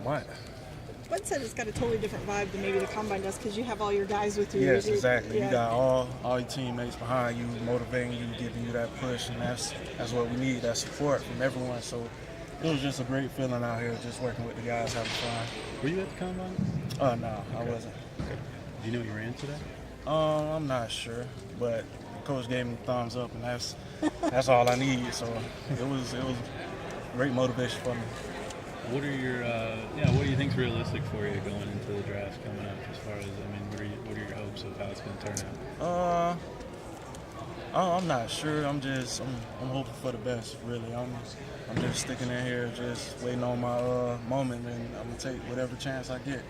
What? Bud said it's got a totally different vibe than maybe the combine does because you have all your guys with you. Yes, exactly. Yeah. You got all your teammates behind you, motivating you, giving you that push, and that's what we need, that support from everyone. So it was just a great feeling out here, just working with the guys, having fun. Were you at the combine? No, I wasn't. Okay. Do you know what you ran today? I'm not sure, but coach gave me the thumbs up, and that's all I need. So it was great motivation for me. What are your what do you think's realistic for you going into the draft coming up? As far as what are your hopes of how it's going to turn out? I'm not sure. I'm hoping for the best. Really, I'm just sticking in here, just waiting on my moment, and I'm gonna take whatever chance I get.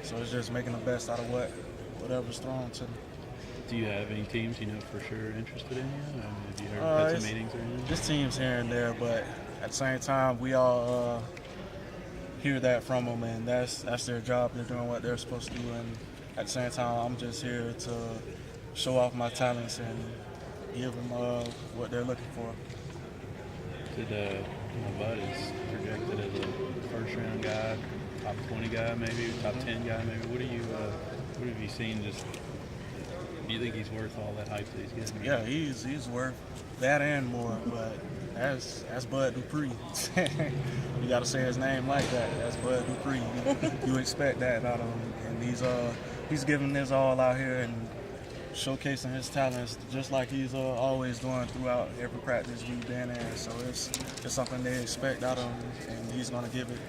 So it's just making the best out of whatever's thrown to me. Do you have any teams you know for sure interested in you? Have you had some meetings or anything? Just teams here and there, but at the same time, we all hear that from them, and that's their job. They're doing what they're supposed to do, and at the same time, I'm just here to show off my talents and give them what they're looking for. Bud is projected as a first-round guy, top 20 guy, maybe top 10 guy, maybe. What have you seen? Do you think he's worth all that hype that he's getting? Yeah, he's worth that and more, but that's Bud Dupree. You got to say his name like that. That's Bud Dupree. You expect that out of him, and he's giving his all out here and showcasing his talents just like he's always doing throughout every practice we've been in. So it's something they expect out of him, and he's going to give it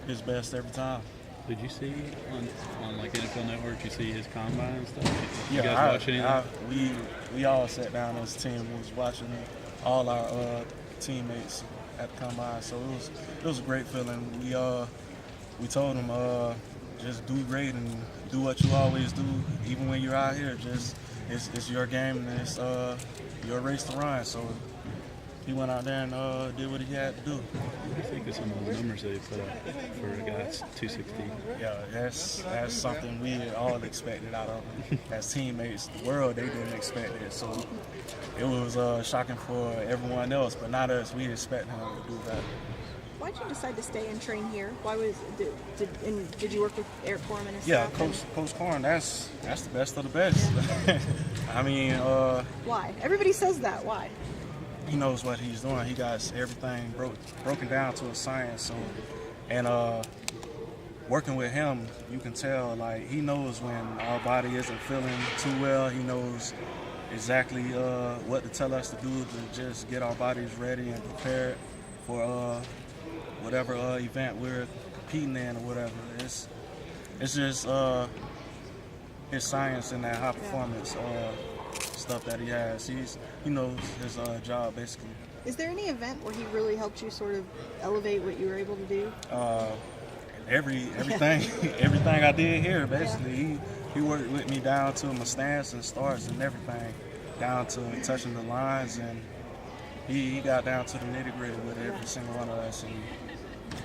his best every time. Did you see on like NFL Network? You see his combine and stuff? You Yeah, guys watch anything? We all sat down as a team and was watching all our teammates at the combine. So it was a great feeling. We told them just do great and do what you always do, even when you're out here. Just it's your game and it's your race to run. So he went out there and did what he had to do. What do you think of some of the numbers that he put up for a guy that's 260? Yeah, that's something we all expected out of him. As teammates, the world, they didn't expect it. So it was shocking for everyone else, but not us. We expected him to do that. Why did you decide to stay and train here? Why did you work with Eric Corman and Yeah, stuff? Coach Corman, that's the best of the best. Yeah. I mean, why? Everybody says that. Why? he knows what he's doing. He got everything broken down to a science. So, and working with him, you can tell like he knows when our body isn't feeling too well. He knows exactly what to tell us to do to just get our bodies ready and prepared for whatever event we're competing in or whatever. It's just his science and that high performance stuff that he has. He knows his job basically. Is there any event where he really helped you sort of elevate what you were able to do? Everything everything I did here basically. Yeah. He worked with me down to my stance and starts and everything, down to touching the lines, and he got down to the nitty gritty with every single one of us, and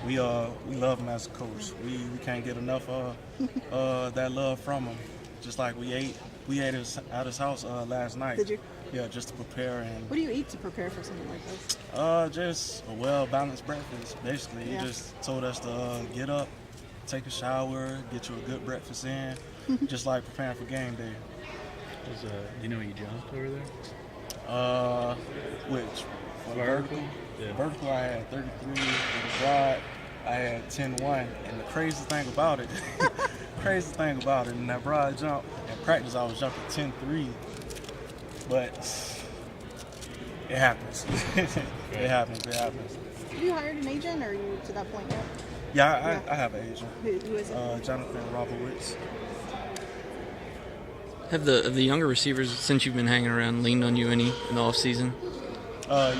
we love him as a coach. We can't get enough of that love from him. Just like we ate at his house last night. Did you? Yeah, just to prepare. And what do you eat to prepare for something like this? Just a well-balanced breakfast, basically. Yeah. He just told us to get up, take a shower, get you a good breakfast in, just like preparing for game day. Do you know you jumped over there? Which? Vertical? Yeah. Vertical, I had 33. With the broad, I had 10-1. And the crazy thing about it, in that broad jump, in practice I was jumping 10-3. But it happens. It happens. Have you hired an agent, or are you to that point yet? Yeah, I have an agent. Who is it? Jonathan Robowitz. Have the younger receivers, since you've been hanging around, leaned on you any in the off season? Like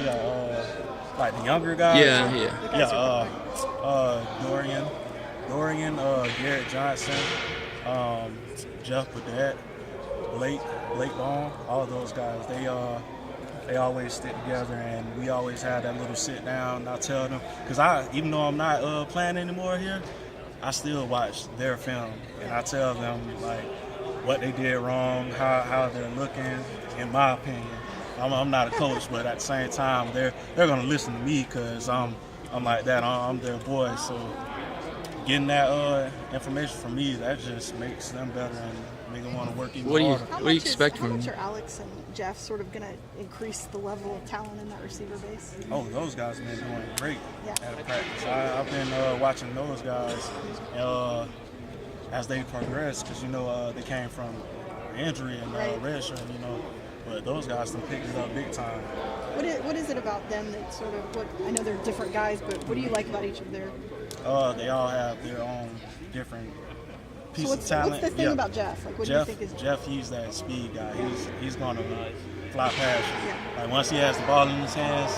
the younger guys. Yeah. Dorian, Garrett Johnson, Jeff Burdett, Blake Bone, all of those guys. They always stick together, and we always have that little sit down. I tell them, because even though I'm not playing anymore here, I still watch their film, and I tell them like what they did wrong, how they're looking. In my opinion, I'm not a coach, but at the same time, they're gonna listen to me because I'm like that. I'm their boy, so getting that information from me, that just makes them better and make them want to work even What do you harder. what do you expect How from much him? are Alex and Jeff sort of going to increase the level of talent in that receiver base? Oh, those guys have been doing great Yeah. at practice. I've been watching those guys as they progress, because they came from injury and Right. redshirt, but those guys have picked it up big time. What is it about them that sort of, I know they're different guys, but what do you like about each of their? They all have their own different piece So of talent. what's the thing Yeah. about Jeff? Like, what Jeff, do you think is? Jeff, he's that speed guy. He's gonna fly past you. Yeah. Like once he has the ball in his hands,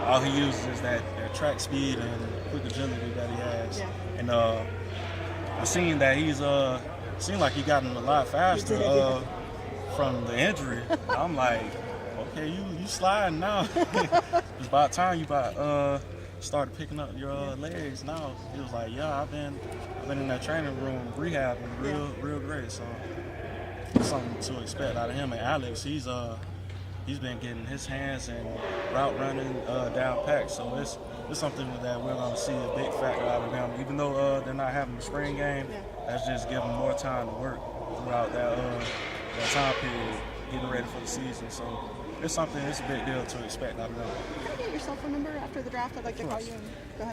all he uses is that track speed and quick agility that he has. Yeah. And I seen that he's seemed like he gotten a lot faster He did. from the injury. I'm like, okay, you sliding now. It's about time you started picking up your legs now. He was like, yeah, I've been in that training room rehabbing real great. So it's something to expect out of him. And Alex, he's been getting his hands and route running down pack. So it's something that we're going to see a big factor out of them. Even though they're not having a spring game, that's just giving them more time to work throughout that time period, getting ready for the season. So it's a big deal to expect out of them. Can I get your cell phone number after the draft? I'd like to call you and go ahead.